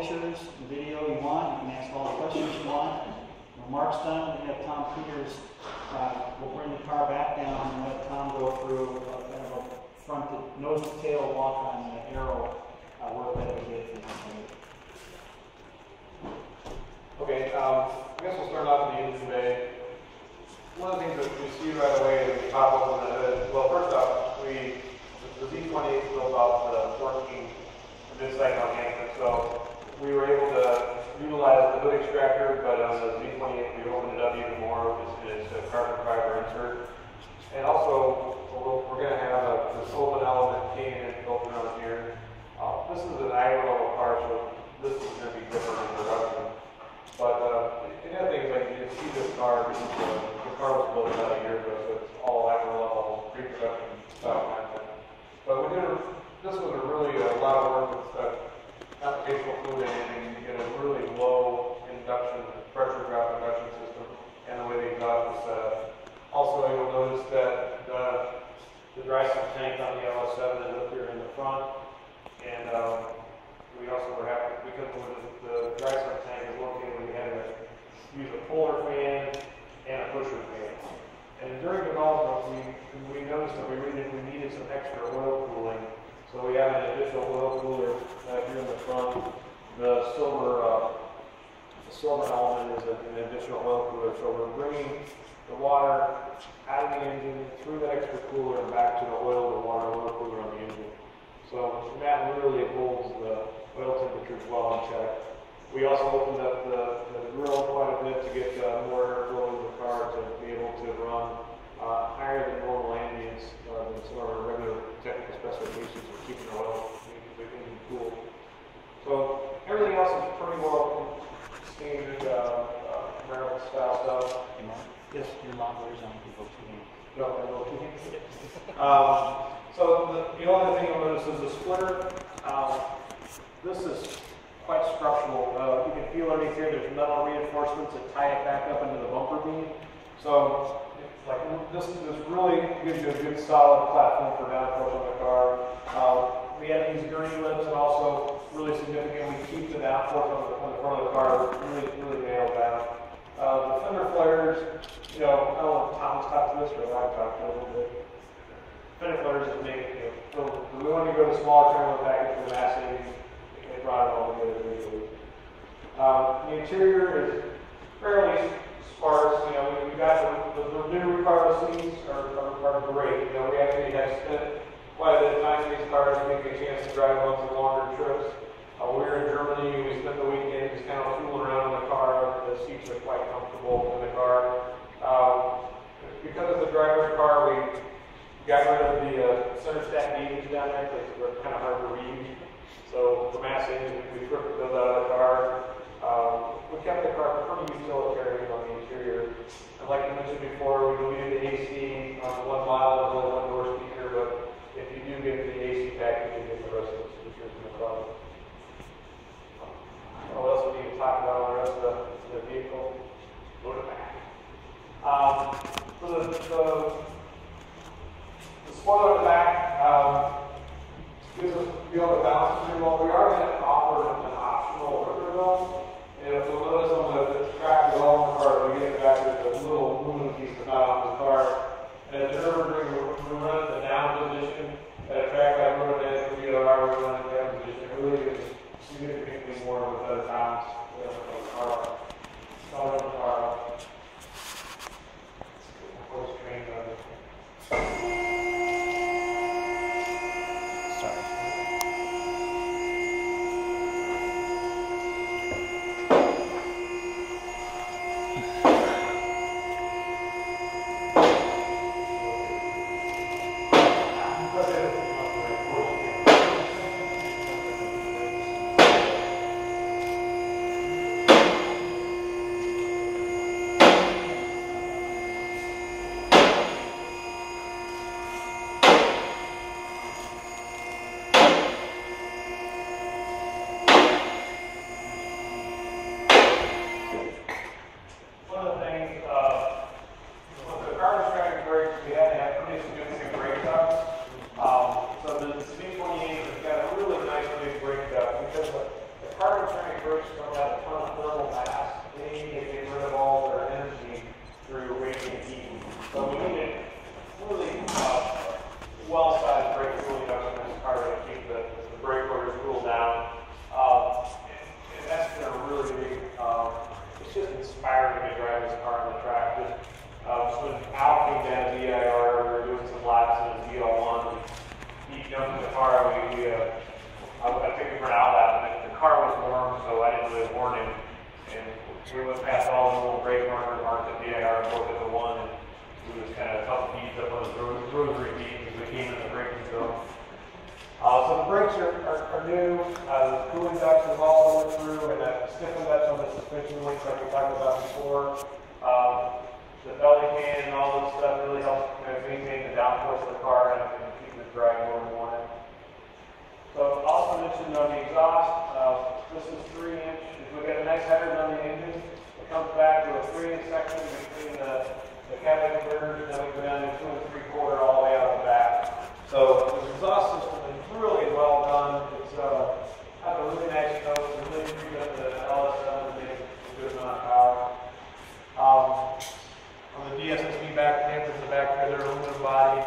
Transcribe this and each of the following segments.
pictures and video you want. You can ask all the questions you want. When Mark's done, we have Tom Peters. We'll bring the car back down and let Tom go through kind of a front to nose to tail walk on the aero work that we did. Okay, I guess we'll start off in the engine bay. One of the things that we see right away is we pop open the hood. Well, first off, the Z28 is built off the 14 mid-cycle enhancement, so we were able to utilize the hood extractor, but on the Z28 we opened it up even more with its carbon fiber insert. And also, we're going to have this open element K&N built around here. This is an agro car, so this is going to be different in production. But the other thing is, like, you can see this car, the car was built about a year ago, so it's all agro level pre-production style content. But this was a lot of work with applicational fluid engine. You get a really low pressure drop induction system, and the way the exhaust is set up. Also, you'll notice that the dry sump tank on the LS7 is up here in the front, and we also were happy because the dry sump tank is located, we had to use a puller fan and a pusher fan. And during development, we noticed that we needed some extra oil cooling. So we have an additional oil cooler here in the front. The silver element is an additional oil cooler. So we're bringing the water out of the engine through that extra cooler and back to the oil cooler on the engine. So that really holds the oil temperatures well in check. We also opened up the grill quite a bit to get more airflow in the car to be able to run higher than normal ambience than some of our regular technical specifications for keeping the oil engine cool. So everything else is pretty well standard Camaro style stuff. Yes, your modelers on people too. No, a little too. So the only thing you'll notice is the splitter. This is quite structural. You can feel underneath here, there's metal reinforcements that tie it back up into the bumper beam. So this really gives you a good solid platform for downforce on the car. We have these gurney lips, and also really significant, we keep the downforce on the front of the car really nailed down. The fender flares, I don't know if Tom's talked to this, or I've talked to a little bit. Fender flares is made, we want to go to smaller trailer package for mass savings. They brought it all together really good. The interior is fairly sparse. We got the new recargo seats are great. We actually have spent quite a bit of time in these cars to get a chance to drive on some longer trips. We were in Germany, we spent the weekend just kind of fooling around in the car. The seats are quite comfortable in the car. Because it's a driver's car, we got rid of the center stack gauges down there because they're kind of hard to read. So for mass savings, we stripped those out of the car. We kept the car pretty utilitarian on the interior. And like I mentioned before, we deleted the AC on one model, only one door speaker, but if you do get the AC package, you get the rest of the speakers in the car. What else we need to talk about on the rest of the vehicle? Load it back. So the spoiler in the back gives us to be able to balance pretty well. We are going to offer an optional ripper though. And if you'll notice on the track wheel in the car, we get it back with a little aluminum piece that's not on the car. And as you're we run it in the down position. At a track like Road we run it in the down position. It really is significantly more with better balance than the car. It's just inspiring to drive this car on the track. Just when Al came down to DIR, we were doing some laps in his ZL1. He jumped in the car. I took him for an outlap, and the car was warm, so I didn't really warn him. And we went past all the little brake markers marked at DIR and both at the one, and we was kind of a couple beats up on his rosary beat as we came in the braking zone. So the brakes are new. The cooling ducts have also went through, and that stiffened ducts on the suspension links like we talked about before. The belly pan and all those stuff really helps maintain the downforce of the car and keep it driving where we want it. So also mentioned on the exhaust, this is 3-inch. We've got a nice header on the engine. It comes back to a 3-inch section between the catalytic converters, and then we go down to 2 3/4 all the way out the back. So the exhaust system is really well done. It's has a really nice note. It's really good at the LS7 and makes a good amount of power. On the DSSB back dampers in the back here, they're aluminum body.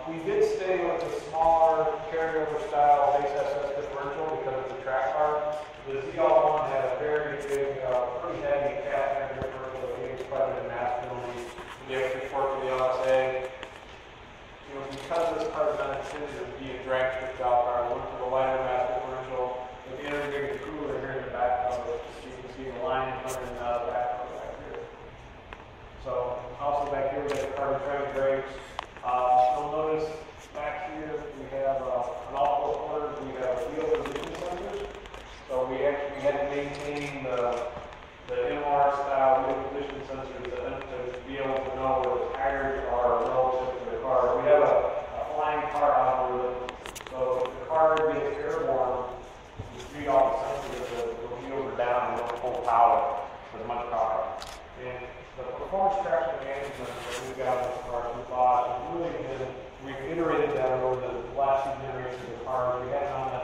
We did stay with the smaller carryover style base SS differential because it's a track car. The ZL1 had a very big, pretty heavy cat differential that we expected in mass penalty. The extra torque for the LSA. You know, because this car is not intended to be a drag strip style car, we went for the lighter mass differential. With the integrated cooler here in the back of it, you can see the line coming out of the back here. So also back here we got the carbon track brakes. You'll notice back here we have on all 4 corners we have wheel position sensors. So we actually had to maintain the MR style wheel position sensors to be able to know where the tires are relative to the car. We have a flying car algorithm. So if the car gets airborne, you read all the sensors that will be over down and don't pull power with much power. And the performance traction management that we've got in this car through Bosch has really been, we've iterated that over the last few generations of the cars. We had it on the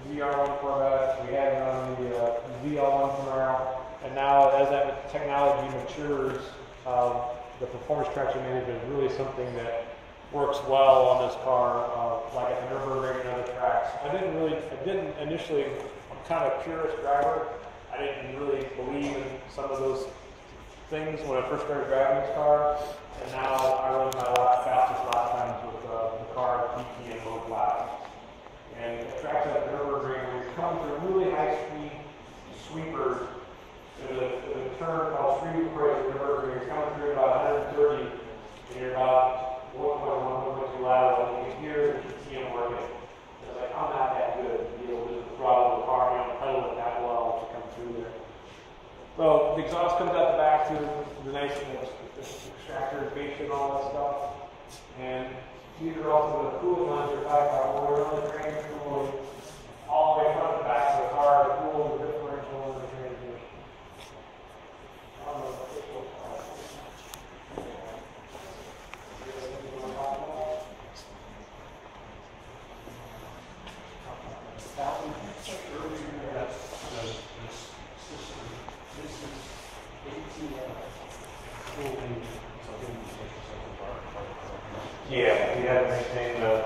ZR1 Corvette, we had it on the ZL1 Camaro, and now as that technology matures, the performance traction management is really something that works well on this car, like at the Nürburgring and other tracks. I didn't initially, I'm kind of a purist driver. I didn't really believe in some of those things when I first started driving this car, and now I run my fastest lap times with the car PT and low flat. And the tracks at Nürburgring, we're coming through really high-speed sweepers. There's a term called street approach at Nürburgring. It's coming through about 130, and you're about 1.1, 1.2 lateral, and you can hear the TTM working. It's like, I'm not that good to be able to throttle the car and pedal it that well to come through there. So the exhaust comes out the back to the nice extractor, base and all that stuff. And these are also the cooling lines we're talking about, where we're only training cooling all the way front to back of the car to cool the differential and the transmission. Yeah, we had to maintain the